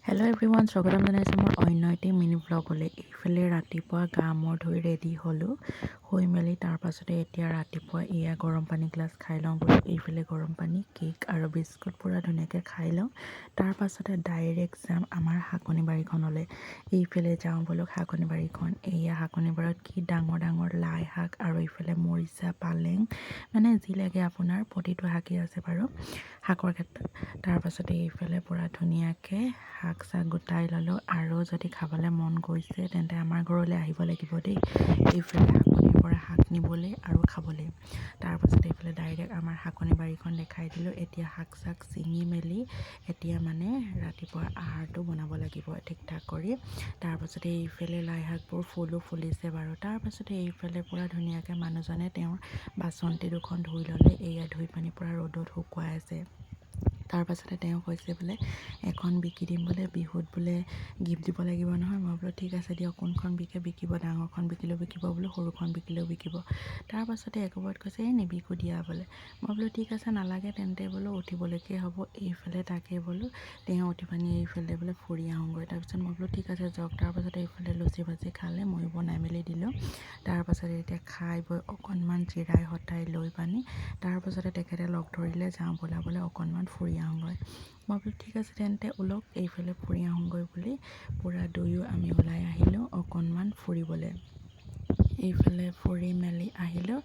Hello' everyone, স্বাগতম জনাইছোঁ মোৰ অন্য এটি মিনি ব্লগলৈ। এইফালে ৰাতিপুৱা গা মূৰ ধুই ৰেডি হ'লোঁ, হৈ মেলি তাৰপাছতে এতিয়া ৰাতিপুৱা এয়া গৰম পানী গিলাচ খাই লওঁ বুলি এইফালে গৰম পানী, কেক আৰু বিস্কুট পূৰা ধুনীয়াকৈ খাই লওঁ। তাৰপাছতে ডাইৰেক্ট যাম আমাৰ শাকনি বাৰীখনলৈ। এইফালে যাওঁ বোলো শাকনি বাৰীখন। এয়া শাকনি বাৰীত কি ডাঙৰ ডাঙৰ লাই শাক আৰু এইফালে মৰিচা, পালেং, মানে যি লাগে আপোনাৰ প্ৰতিটো শাকেই আছে বাৰু শাকৰ ক্ষেত্ৰত। তাৰপাছতে এইফালে পূৰা ধুনীয়াকৈ শাক চাক গোটাই ল'লোঁ, আৰু যদি খাবলৈ মন গৈছে তেন্তে আমাৰ ঘৰলৈ আহিব লাগিব দেই, এইফালে শাকনিৰ পৰা শাক নিবলৈ আৰু খাবলৈ। তাৰপাছত এইফালে ডাইৰেক্ট আমাৰ শাকনি বাৰীখন দেখাই দিলোঁ। এতিয়া শাক চাক ছিঙি মেলি এতিয়া মানে ৰাতিপুৱা আহাৰটো বনাব লাগিব ঠিক ঠাক কৰি। তাৰপাছতে এইফালে লাই শাকবোৰ ফুলিছে বাৰু। তাৰপাছতে এইফালে পূৰা ধুনীয়াকৈ মানুহজনে তেওঁৰ বাচন্তি দুখন ধুই ল'লে, এয়া ধুই পানী পূৰা ৰ'দত শুকুৱাই আছে। তাৰপাছতে তেওঁ কৈছে বোলে এখন বিকি দিম বোলে, বিহুত বোলে গিফ্ট দিব লাগিব নহয়। মই বোলো ঠিক আছে দিয়ক, কোনখন বিকিব, ডাঙৰখন বিকিলেও বিকিব বোলো, সৰুখন বিকিলেও বিকিব। তাৰপাছতে একোবাৰত কৈছে এই নিবিকো দিয়া বোলে। মই বোলো ঠিক আছে নালাগে তেন্তে বোলো, উঠিবলৈকে হ'ব এইফালে। তাকে বোলো তেওঁ উঠি পানি এইফালে বোলে ফুৰি আহোঁগৈ। তাৰপিছত মই বোলো ঠিক আছে যাওক। তাৰপাছতে এইফালে লুচি ভাজি খালে, ময়ো বনাই মেলি দিলোঁ। তাৰপাছতে এতিয়া খাই বৈ অকণমান জিৰাই হতাই লৈ পানি তাৰপাছতে তেখেতে লগ ধৰিলে, যাওঁ ব'লা বোলে অকণমান ফুৰি আহোঁগৈ। মই বোলো ঠিক আছে তেন্তে ওলক, এইফালে ফুৰি আহোঁগৈ বুলি পূৰা দুয়ো আমি ওলাই আহিলোঁ অকণমান ফুৰিবলৈ। এইফালে ফুৰি মেলি আহিলোঁ,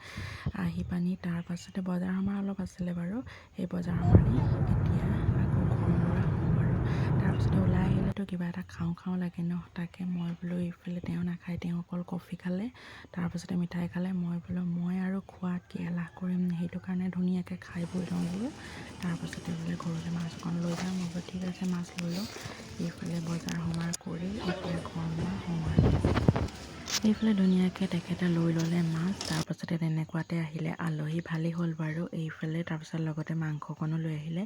আহি পানি তাৰপাছতে বজাৰ সমাৰ অলপ আছিলে বাৰু, সেই বজাৰ মাৰি এতিয়া আকৌ ঘৰমূৰা হ'ম আৰু। তাৰপাছতে ওলাই আহিলেতো কিবা এটা খাওঁ লাগে ন। তাকে মই বোলো এইফালে তেওঁ নাখায়, তেওঁ অকল কফি খালে, তাৰপাছতে মিঠাই খালে। মই বোলো মই আৰু খোৱাত কি এলাহ কৰিম, সেইটো কাৰণে ধুনীয়াকৈ খাই বৈ লওঁ বোলো। তাৰপাছতে বোলে ঘৰলৈ মাছ অকণ লৈ যাম। মই বোলো ঠিক আছে মাছ লৈ লওঁ। এইফালে বজাৰ সমাৰ কৰি এতিয়া ঘৰমূৰা হ'ম আৰু। এইফালে ধুনীয়াকৈ তেখেতে লৈ ল'লে মাছ। তাৰপাছতে তেনেকুৱাতে আহিলে আলহী, ভালেই হ'ল বাৰু এইফালে। তাৰপাছত লগতে মাংসকণো লৈ আহিলে।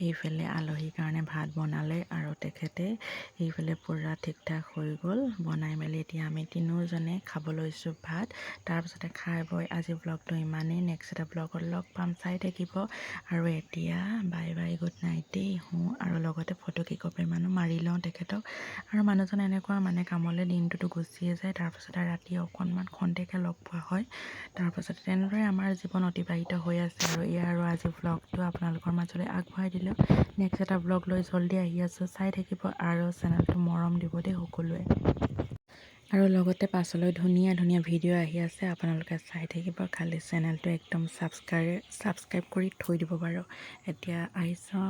এইফালে আলহীৰ কাৰণে ভাত বনালে আৰু তেখেতে এইফালে পূৰা ঠিক ঠাক হৈ গ'ল বনাই মেলি। এতিয়া আমি তিনিওজনে খাব লৈছোঁ ভাত। তাৰপাছতে খাই বৈ আজি ব্লগটো ইমানেই। নেক্সট এটা ব্লগত লগ পাম, চাই থাকিব। আৰু এতিয়া বাই বাই, গুড নাইট দেই, শুওঁ। আৰু লগতে ফটো কেইকপিমানো মাৰি লওঁ তেখেতক। আৰু মানুহজন এনেকুৱা মানে কামলৈ দিনটোতো গুচিয়ে যায়, তাৰপাছতে ৰাতি অকণমান খন্তেকহে লগ পোৱা হয়। তাৰপাছতে তেনেদৰে আমাৰ জীৱন অতিবাহিত হৈ আছে আৰু এয়া। আৰু আজি ব্লগটো আপোনালোকৰ মাজলৈ আগবঢ়াই দিলোঁ। নেক্সট এটা ব্লগ লৈ জল্দি আহি আছোঁ, চাই থাকিব আৰু চেনেলটো মৰম দিব দেই সকলোৱে। আৰু লগতে পাছলৈ ধুনীয়া ধুনীয়া ভিডিঅ' আহি আছে, আপোনালোকে চাই থাকিব। খালি চেনেলটো একদম ছাবস্ক্ৰাইব কৰি থৈ দিব বাৰু। এতিয়া আহিছোঁ।